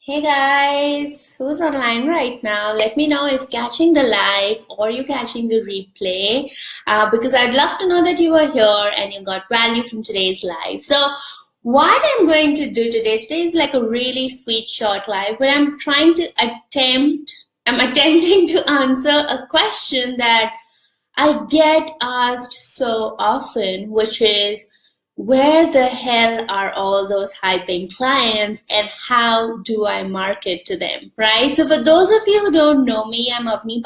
Hey guys, who's online right now? Let me know if catching the live or you catching the replay, because I'd love to know that you are here and you got value from today's live. So, what I'm going to do today is like a really sweet short live where I'm attempting to answer a question that I get asked so often, which is where the hell are all those high paying clients and how do I market to them, right? So for those of you who don't know me, I'm Avni.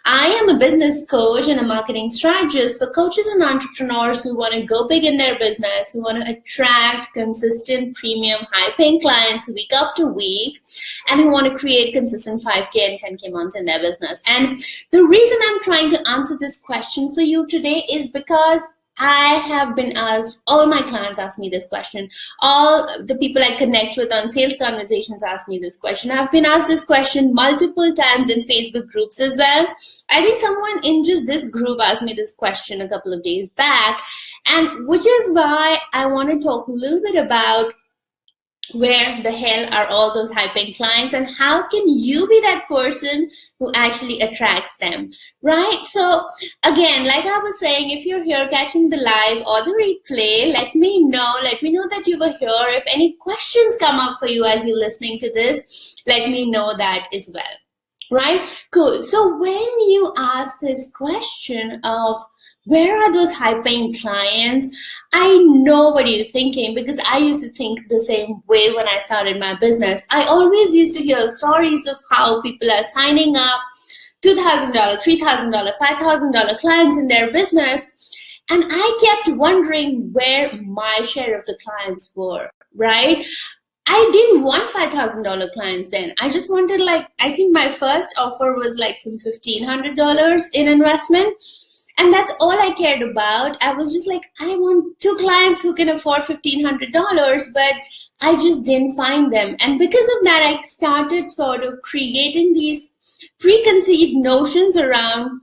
I am a business coach and a marketing strategist for coaches and entrepreneurs who want to go big in their business, who want to attract consistent premium high paying clients week after week, and who want to create consistent 5K and 10K months in their business. And the reason I'm trying to answer this question for you today is because I have been asked, all my clients ask me this question. All the people I connect with on sales conversations ask me this question. I've been asked this question multiple times in Facebook groups as well. I think someone in just this group asked me this question a couple of days back, and which is why I want to talk a little bit about where the hell are all those high paying clients and how can you be that person who actually attracts them, right? So again, like I was saying, if you're here catching the live or the replay, let me know that you were here. If any questions come up for you as you're listening to this, let me know that as well, right? Cool. So when you ask this question of where are those high paying clients, I know what you're thinking, because I used to think the same way when I started my business. I always used to hear stories of how people are signing up $2,000, $3,000, $5,000 clients in their business. And I kept wondering where my share of the clients were, right? I didn't want $5,000 clients then. I just wanted, I think my first offer was like some $1,500 in investment. And that's all I cared about. I was just like, I want 2 clients who can afford $1,500, but I just didn't find them. And because of that, I started sort of creating these preconceived notions around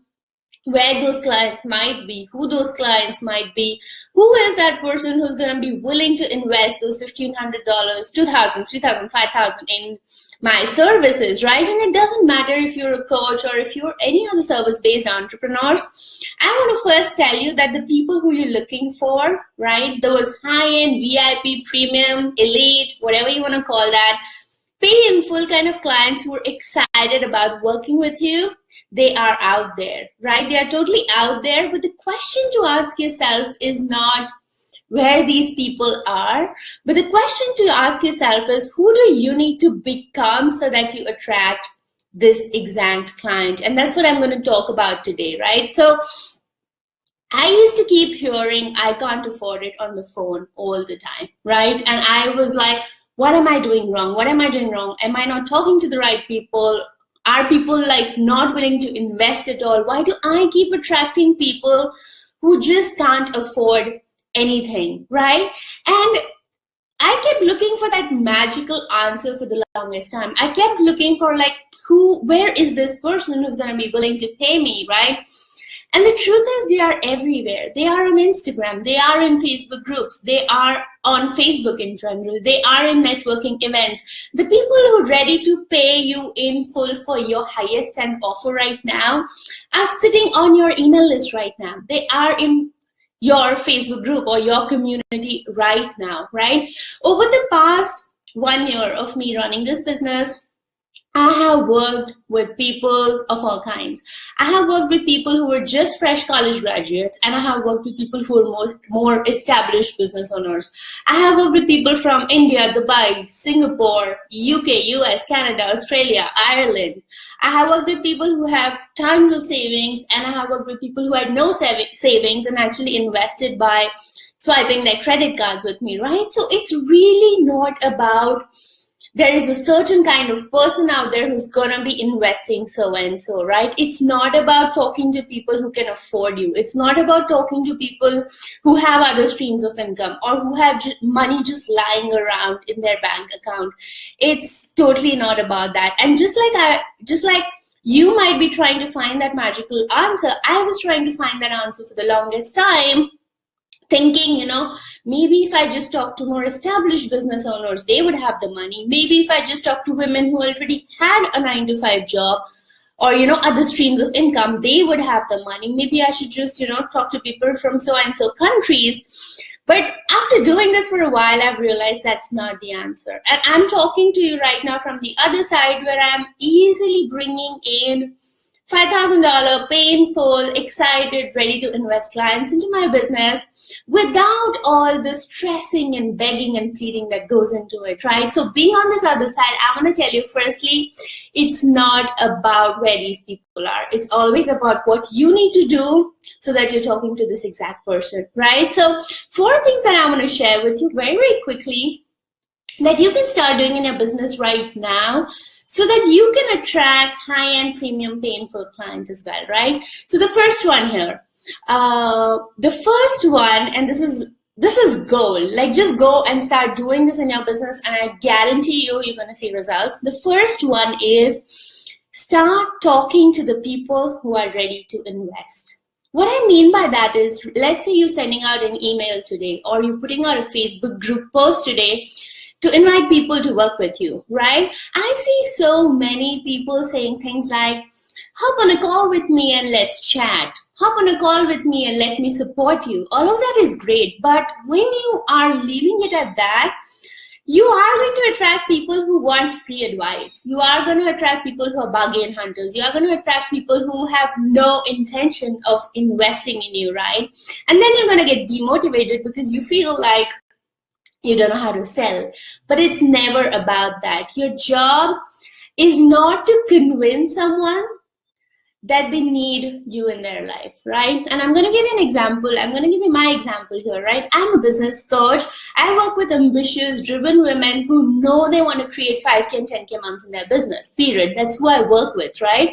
where those clients might be, who those clients might be, who is that person who's going to be willing to invest those $1,500, $2,000, $3,000, $5,000 in my services, right? And it doesn't matter if you're a coach or if you're any other service-based entrepreneurs. I want to first tell you that the people who you're looking for, right, those high-end, VIP, premium, elite, whatever you want to call that, pay in full kind of clients who are excited about working with you, they are out there, right? They are totally out there. But the question to ask yourself is not where these people are, but the question to ask yourself is, who do you need to become so that you attract this exact client? And that's what I'm going to talk about today, right? So I used to keep hearing, I can't afford it on the phone all the time, right? And I was like, what am I doing wrong? What am I doing wrong? Am I not talking to the right people? Are people like not willing to invest at all? Why do I keep attracting people who just can't afford anything, right? And I kept looking for that magical answer for the longest time. I kept looking for where is this person who's going to be willing to pay me, right? And the truth is, they are everywhere. They are on Instagram. They are in Facebook groups. They are on Facebook in general. They are in networking events. The people who are ready to pay you in full for your highest end offer right now are sitting on your email list right now. They are in your Facebook group or your community right now, right? Over the past 1 year of me running this business, I have worked with people of all kinds. I have worked with people who were just fresh college graduates, and I have worked with people who are more established business owners. I have worked with people from India, Dubai, Singapore, UK, US, Canada, Australia, Ireland. I have worked with people who have tons of savings, and I have worked with people who had no savings and actually invested by swiping their credit cards with me, right? So it's really not about there is a certain kind of person out there who's going to be investing so and so, right? It's not about talking to people who can afford you. It's not about talking to people who have other streams of income or who have money just lying around in their bank account. It's totally not about that. And just like you might be trying to find that magical answer, I was trying to find that answer for the longest time, thinking, Maybe if I just talk to more established business owners, they would have the money. Maybe if I just talk to women who already had a 9 to 5 job, or other streams of income, they would have the money. Maybe I should just talk to people from so and so countries. But after doing this for a while, I've realized that's not the answer. And I'm talking to you right now from the other side, where I'm easily bringing in $5,000 painful, excited, ready to invest clients into my business without all the stressing and begging and pleading that goes into it, right? So being on this other side, I want to tell you, firstly, it's not about where these people are. It's always about what you need to do so that you're talking to this exact person, right? So 4 things that I want to share with you very, very quickly that you can start doing in your business right now, so that you can attract high-end premium painful clients as well, right? So the first one here, and this is goal. Like, just go and start doing this in your business, and I guarantee you're going to see results. The first one is start talking to the people who are ready to invest. What I mean by that is, let's say you're sending out an email today, or you're putting out a Facebook group post today to invite people to work with you, right? I see so many people saying things like, hop on a call with me and let's chat. Hop on a call with me and let me support you. All of that is great, but when you are leaving it at that, you are going to attract people who want free advice. You are going to attract people who are bargain hunters. You are going to attract people who have no intention of investing in you, right? And then you're going to get demotivated because you feel like you don't know how to sell. But it's never about that. Your job is not to convince someone that they need you in their life, right? And I'm going to give you an example. I'm going to give you my example here, right? I'm a business coach. I work with ambitious, driven women who know they want to create 5K and 10K months in their business, period. That's who I work with, right?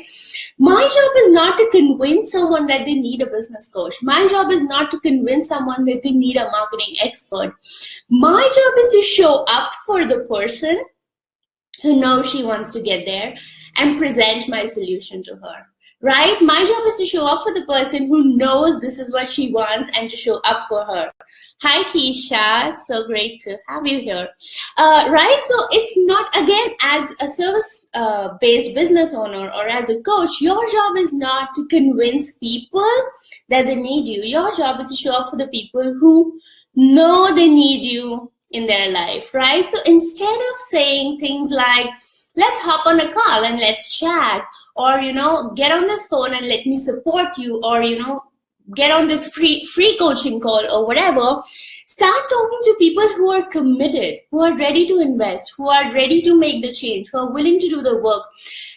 My job is not to convince someone that they need a business coach. My job is not to convince someone that they need a marketing expert. My job is to show up for the person who knows she wants to get there and present my solution to her. Right? My job is to show up for the person who knows this is what she wants and to show up for her. Hi, Keisha. So great to have you here. Right? So it's not, again, as a service-based business owner or as a coach, your job is not to convince people that they need you. Your job is to show up for the people who know they need you in their life, right? So instead of saying things like, let's hop on a call and let's chat, or, get on this phone and let me support you, or, get on this free coaching call or whatever, start talking to people who are committed, who are ready to invest, who are ready to make the change, who are willing to do the work.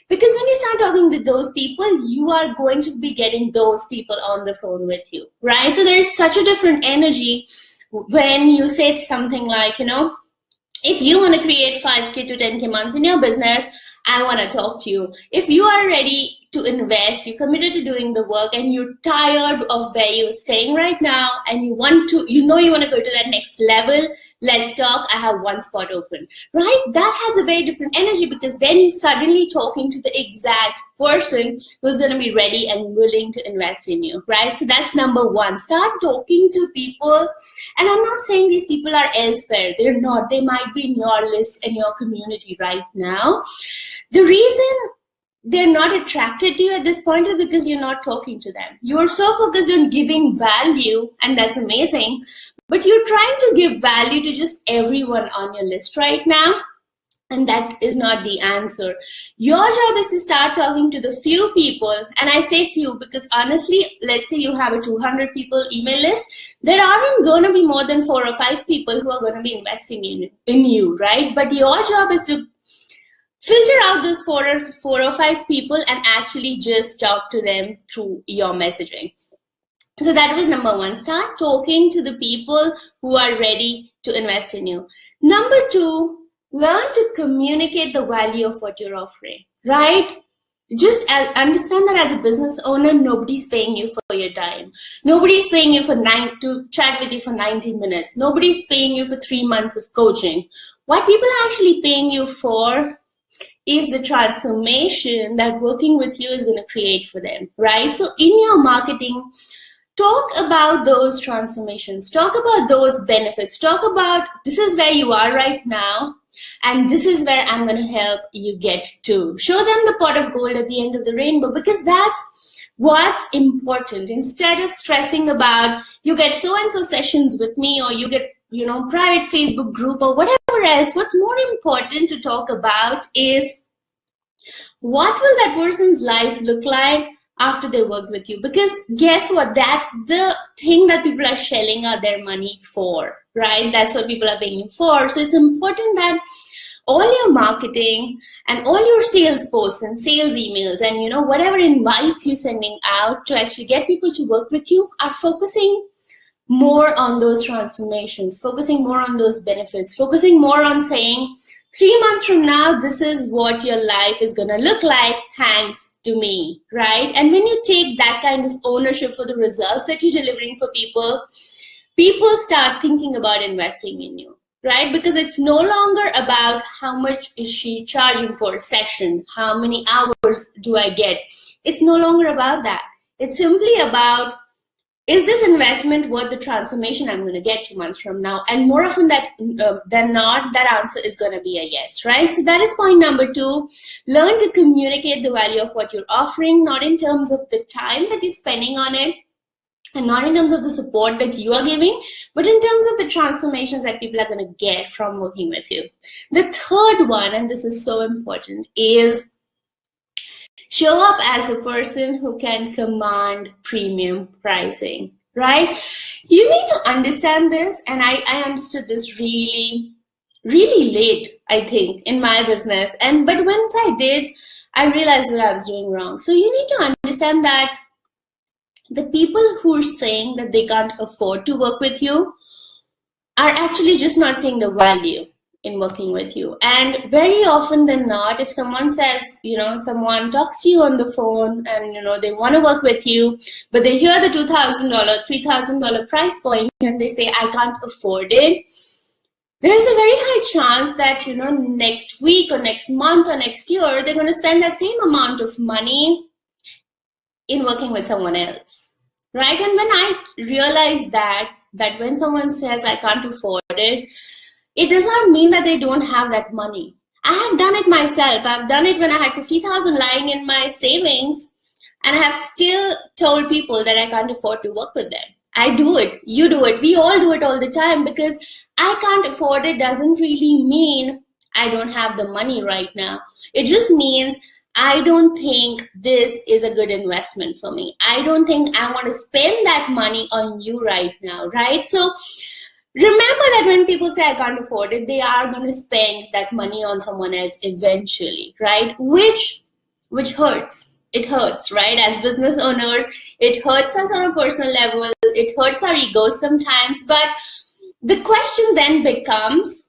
Because when you start talking to those people, you are going to be getting those people on the phone with you, right? So there's such a different energy when you say something like, if you want to create 5K to 10K months in your business, I want to talk to you. If you are ready to invest, you're committed to doing the work, and you're tired of where you're staying right now, and you want to go to that next level, let's talk. I have one spot open, right? That has a very different energy, because then you're suddenly talking to the exact person who's going to be ready and willing to invest in you, right? So that's number one. Start talking to people. And I'm not saying these people are elsewhere. They're not. They might be in your list, in your community right now. The reason they're not attracted to you at this point is because you're not talking to them. You're so focused on giving value, and that's amazing, but you're trying to give value to just everyone on your list right now, and that is not the answer. Your job is to start talking to the few people, and I say few because honestly, let's say you have a 200 people email list, there aren't going to be more than 4 or 5 people who are going to be investing in you, right? But your job is to filter out those 4 or 5 people and actually just talk to them through your messaging. So that was number one. Start talking to the people who are ready to invest in you. Number 2, learn to communicate the value of what you're offering, right? Just understand that as a business owner, nobody's paying you for your time. Nobody's paying you to chat with you for 90 minutes. Nobody's paying you for 3 months of coaching. What people are actually paying you for is the transformation that working with you is going to create for them, right? So in your marketing, talk about those transformations, talk about those benefits, talk about this is where you are right now, and this is where I'm going to help you get to. Show them the pot of gold at the end of the rainbow, because that's what's important. Instead of stressing about you get so-and-so sessions with me, or you get, private Facebook group or whatever else, what's more important to talk about is what will that person's life look like after they work with you? Because guess what? That's the thing that people are shelling out their money for, right? That's what people are paying for. So it's important that all your marketing and all your sales posts and sales emails and whatever invites you're sending out to actually get people to work with you are focusing more on those transformations, focusing more on those benefits, focusing more on saying 3 months from now, this is what your life is going to look like thanks to me, right? And when you take that kind of ownership for the results that you're delivering for people, people start thinking about investing in you, right? Because it's no longer about how much is she charging for a session, how many hours do I get? It's no longer about that. It's simply about, is this investment worth the transformation I'm going to get 2 months from now? And more often than not, that answer is going to be a yes, right? So that is point number 2. Learn to communicate the value of what you're offering, not in terms of the time that you're spending on it, and not in terms of the support that you are giving, but in terms of the transformations that people are going to get from working with you. The third one, and this is so important, is show up as a person who can command premium pricing, right? You need to understand this, and I understood this really, really late, I think, in my business. But once I did, I realized what I was doing wrong. So you need to understand that the people who are saying that they can't afford to work with you are actually just not seeing the value in working with you. And very often than not, if someone says, someone talks to you on the phone and, they want to work with you, but they hear the $2,000, $3,000 price point and they say, I can't afford it, there's a very high chance that, next week or next month or next year, they're going to spend that same amount of money in working with someone else, right? And when I realized that when someone says I can't afford it, it does not mean that they don't have that money. I have done it myself. I've done it when I had 50,000 lying in my savings, and I have still told people that I can't afford to work with them. I do it. You do it. We all do it all the time, because I can't afford it doesn't really mean I don't have the money right now. It just means I don't think this is a good investment for me. I don't think I want to spend that money on you right now, right? So remember that when people say I can't afford it, they are going to spend that money on someone else eventually, right? Which hurts. It hurts, right? As business owners, it hurts us on a personal level. It hurts our egos sometimes. But the question then becomes,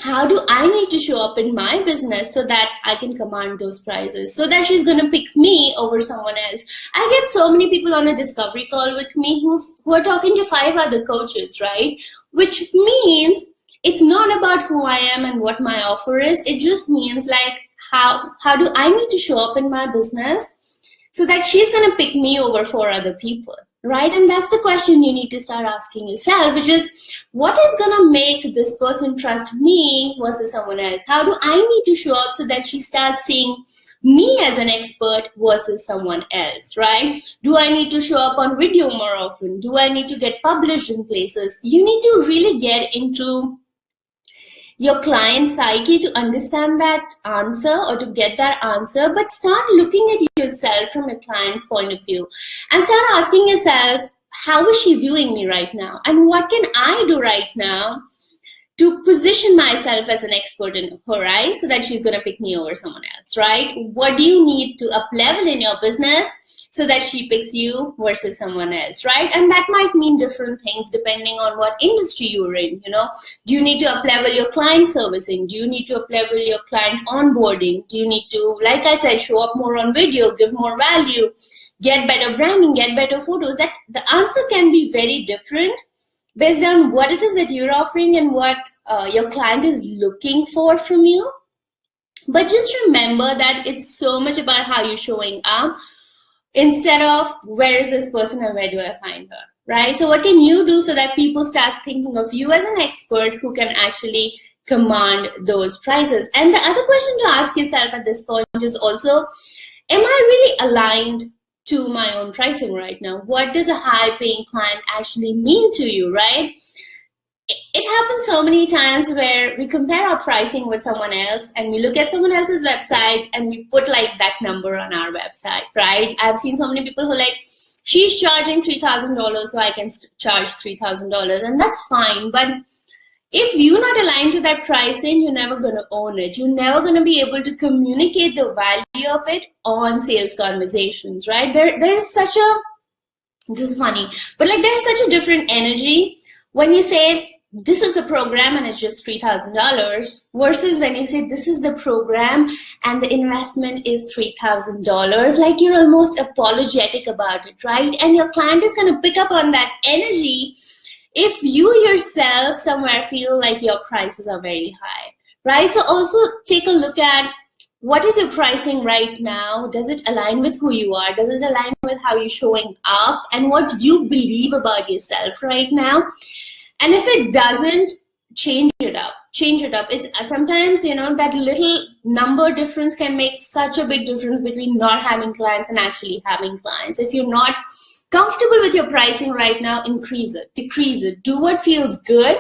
how do I need to show up in my business so that I can command those prices, so that she's going to pick me over someone else? I get so many people on a discovery call with me who are talking to 5 other coaches, right? Which means it's not about who I am and what my offer is. It just means like, how do I need to show up in my business so that she's going to pick me over 4 other people, right? And that's the question you need to start asking yourself, which is, what is going to make this person trust me versus someone else? How do I need to show up so that she starts seeing me as an expert versus someone else, right? Do I need to show up on video more often? Do I need to get published in places? You need to really get into your client's psyche to understand that answer or to get that answer, but start looking at yourself from a client's point of view and start asking yourself, how is she viewing me right now? And what can I do right now to position myself as an expert in her eyes so that she's going to pick me over someone else, right? What do you need to up level in your business so that she picks you versus someone else, right? And that might mean different things depending on what industry you're in, Do you need to up level your client servicing? Do you need to up level your client onboarding? Do you need to, like I said, show up more on video, give more value, get better branding, get better photos? That the answer can be very different based on what it is that you're offering and what your client is looking for from you. But just remember that it's so much about how you're showing up. instead of where is this person and where do I find her, right? So what can you do so that people start thinking of you as an expert who can actually command those prices? And the other question to ask yourself at this point is also, am I really aligned to my own pricing right now? What does a high paying client actually mean to you, right? It happens so many times where we compare our pricing with someone else and we look at someone else's website and we put like that number on our website, right? I've seen so many people who like, she's charging $3,000, so I can charge $3,000, and that's fine. But if you're not aligned to that pricing, you're never going to own it. You're never going to be able to communicate the value of it on sales conversations, right? There's such a, this is funny, but like there's such a different energy when you say, this is the program and it's just $3,000 versus when you say this is the program and the investment is $3,000, like you're almost apologetic about it, right? And your client is going to pick up on that energy if you yourself somewhere feel like your prices are very high, right? So also take a look at what is your pricing right now? Does it align with who you are? Does it align with how you're showing up and what you believe about yourself right now? And if it doesn't, change it up. Change it up. It's sometimes, you know, that little number difference can make such a big difference between not having clients and actually having clients. If you're not comfortable with your pricing right now, increase it, decrease it, do what feels good,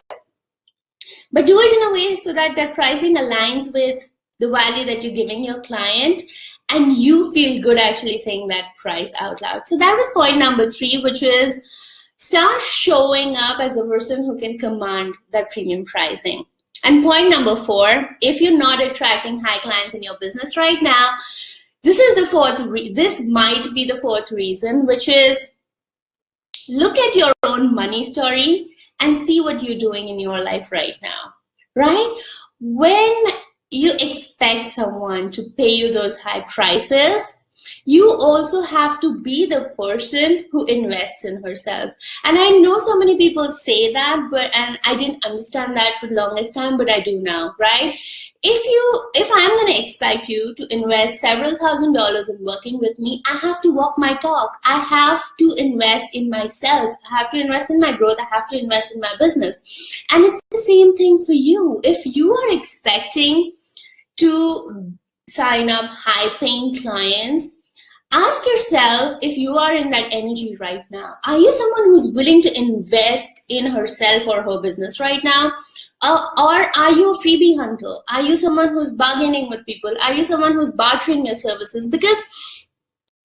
but do it in a way so that that pricing aligns with the value that you're giving your client and you feel good actually saying that price out loud. So that was point number 3, which is start showing up as a person who can command that premium pricing. And point number 4, if you're not attracting high clients in your business right now, this is the fourth, this might be the 4th reason, which is look at your own money story and see what you're doing in your life right now, right? When you expect someone to pay you those high prices, you also have to be the person who invests in herself. And I know so many people say that, and I didn't understand that for the longest time, but I do now, right? If I'm going to expect you to invest several $1,000s in working with me, I have to walk my talk. I have to invest in myself. I have to invest in my growth. I have to invest in my business. And it's the same thing for you. If you are expecting to sign up high-paying clients, ask yourself if you are in that energy right now. Are you someone who's willing to invest in herself or her business right now? Or are you a freebie hunter? Are you someone who's bargaining with people? Are you someone who's bartering your services? Because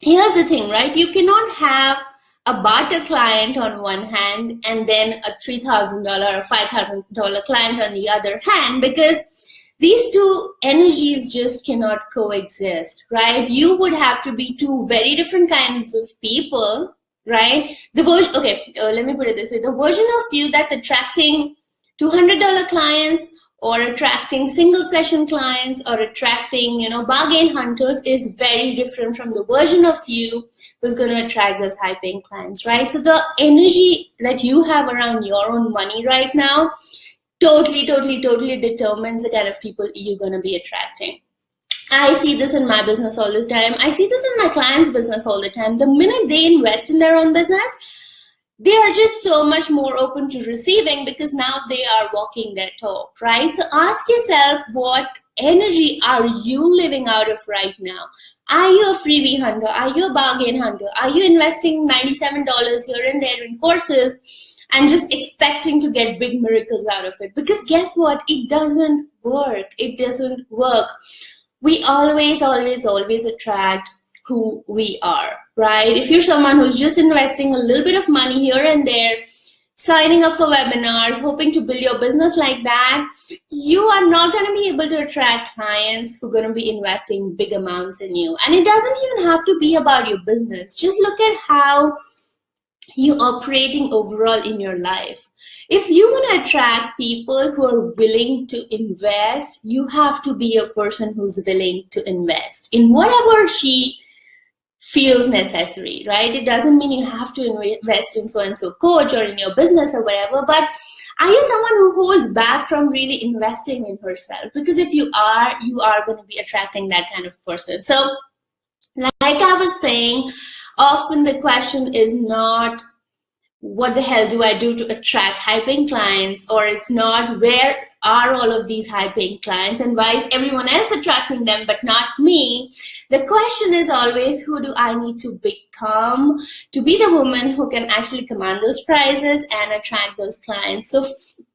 here's the thing, right? You cannot have a barter client on one hand and then a $3,000 or $5,000 client on the other hand, because these two energies just cannot coexist, right? You would have to be two very different kinds of people, right? Let me put it this way. The version of you that's attracting $200 clients or attracting single session clients or attracting, bargain hunters is very different from the version of you who's going to attract those high paying clients, right? So the energy that you have around your own money right now totally determines the kind of people you're going to be attracting. I see this in my business all the time. I see this in my clients' business all the time. The minute they invest in their own business, they are just so much more open to receiving because now they are walking their talk, right? So ask yourself, what energy are you living out of right now? Are you a freebie hunter? Are you a bargain hunter? Are you investing $97 here and there in courses and just expecting to get big miracles out of it? Because guess what? It doesn't work. It doesn't work. We always attract who we are, right? If you're someone who's just investing a little bit of money here and there, signing up for webinars, hoping to build your business like that, you are not going to be able to attract clients who are going to be investing big amounts in you. And it doesn't even have to be about your business. Just look at how you're operating overall in your life. If you want to attract people who are willing to invest, you have to be a person who's willing to invest in whatever she feels necessary, right? It doesn't mean you have to invest in so-and-so coach or in your business or whatever, but are you someone who holds back from really investing in herself? Because if you are going to be attracting that kind of person. So like I was saying, Often the question is not, what the hell do I do to attract high-paying clients? Or it's not, where are all of these high-paying clients and why is everyone else attracting them but not me? The question is always, who do I need to become to be the woman who can actually command those prices and attract those clients? So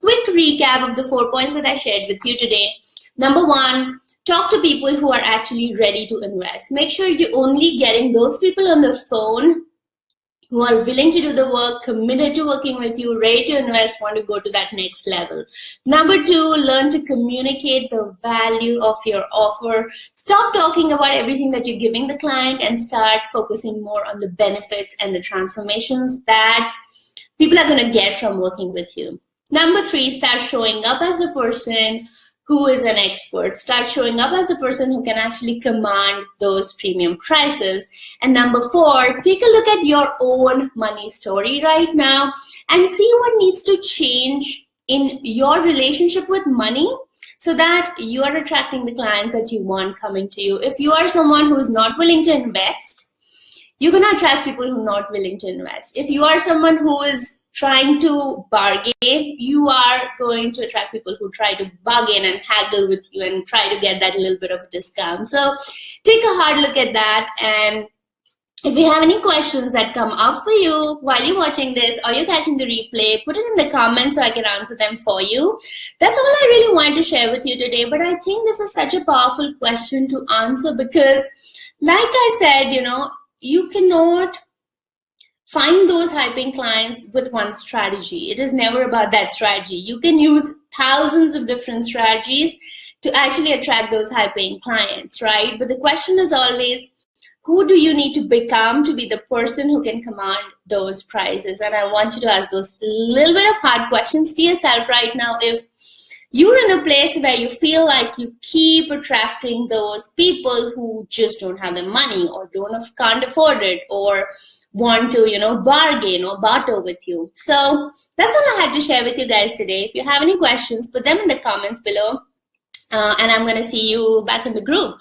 quick recap of the 4 points that I shared with you today. Number one, talk to people who are actually ready to invest. Make sure you're only getting those people on the phone who are willing to do the work, committed to working with you, ready to invest, want to go to that next level. Number two, learn to communicate the value of your offer. Stop talking about everything that you're giving the client and start focusing more on the benefits and the transformations that people are going to get from working with you. Number three, start showing up as the person who is an expert. Start showing up as the person who can actually command those premium prices. And number four, take a look at your own money story right now and see what needs to change in your relationship with money so that you are attracting the clients that you want coming to you. If you are someone who's not willing to invest, you're going to attract people who are not willing to invest. If you are someone who is trying to bargain, you are going to attract people who try to bargain and haggle with you and try to get that little bit of a discount. So take a hard look at that. And if you have any questions that come up for you while you're watching this or you're catching the replay, put it in the comments so I can answer them for you. That's all I really wanted to share with you today. But I think this is such a powerful question to answer because, like I said, you cannot find those high-paying clients with one strategy. It is never about that strategy. You can use thousands of different strategies to actually attract those high-paying clients, right? But the question is always, who do you need to become to be the person who can command those prices? And I want you to ask those little bit of hard questions to yourself right now. If you're in a place where you feel like you keep attracting those people who just don't have the money or can't afford it or want to, bargain or barter with you. So that's all I had to share with you guys today. If you have any questions, put them in the comments below, and I'm going to see you back in the group.